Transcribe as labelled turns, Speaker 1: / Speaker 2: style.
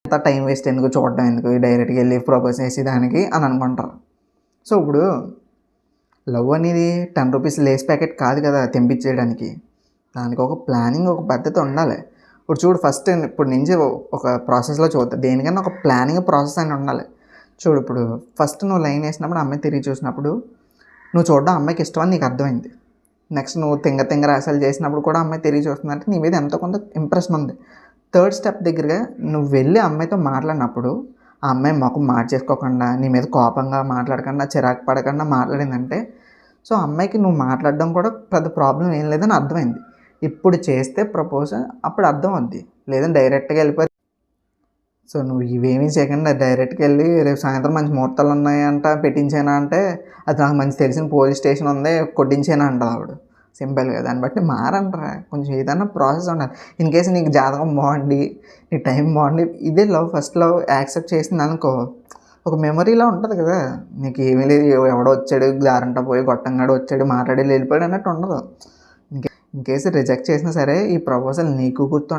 Speaker 1: అంత time waste ఎందుకు, చూడడం ఎందుకు, డైరెక్ట్గా వెళ్ళి ప్రపోజ్ చేసి దానికి అని అనుకుంటారు. సో ఇప్పుడు లవ్ అనేది 10 రూపీస్ లేస్ ప్యాకెట్ కాదు కదా తెంపించేయడానికి. దానికి ఒక ప్లానింగ్, ఒక పద్ధతి ఉండాలి. ఇప్పుడు చూడు, ఫస్ట్ ఇప్పుడు నుంచి ఒక ప్రాసెస్లో చూద్దాం. దేనికన్నా ఒక ప్లానింగ్ ప్రాసెస్ అని ఉండాలి. చూడు, ఇప్పుడు ఫస్ట్ నువ్వు లైన్ వేసినప్పుడు అమ్మాయి తిరిగి చూసినప్పుడు నువ్వు చూడడం అమ్మాయికి ఇష్టం అని నీకు అర్థమైంది. నెక్స్ట్ నువ్వు తింగ రాసాలు చేసినప్పుడు కూడా అమ్మాయి తిరిగి చూస్తుందంటే నీ మీద ఎంతో కొంత ఇంప్రెషన్ ఉంది. థర్డ్ స్టెప్ దగ్గరగా నువ్వు వెళ్ళి అమ్మాయితో మాట్లాడినప్పుడు ఆ అమ్మాయి ముఖం మార్చేసుకోకుండా, నీ మీద కోపంగా మాట్లాడకుండా, చిరాకు పడకుండా మాట్లాడిందంటే సో అమ్మాయికి నువ్వు మాట్లాడడం కూడా పెద్ద ప్రాబ్లం ఏం లేదని అర్థమైంది. ఇప్పుడు చేస్తే ప్రపోజ్ అప్పుడు అర్థం అవుద్ది. లేదంటే డైరెక్ట్గా వెళ్ళిపోయి సో నువ్వు ఇవేమీ చేయకుండా డైరెక్ట్గా వెళ్ళి రేపు సాయంత్రం మంచి ముహూర్తాలు ఉన్నాయంట పెట్టించానా అంటే, అది నాకు మంచి తెలిసిన పోలీస్ స్టేషన్ ఉంది కొట్టించానా అంటది ఆవిడ. సింపుల్గా దాన్ని బట్టి మారంటారా. కొంచెం ఏదైనా ప్రాసెస్ ఉండాలి. ఇన్ కేసు నీకు జాతకం బాగుండి, నీ టైం బాగుండి, ఇదే లవ్ ఫస్ట్ లవ్ యాక్సెప్ట్ చేసింది అనుకో, ఒక మెమరీలా ఉంటుంది కదా. నీకు ఏమీ లేదు, ఎవడో వచ్చాడు దారంట పోయి గొట్టంగాడు వచ్చాడు మాట్లాడి వెళ్ళిపోయాడు అన్నట్టు ఉండదు. ఇన్ కేసు రిజెక్ట్ చేసినా సరే ఈ ప్రపోజల్ నీకు గుర్తుండాలి.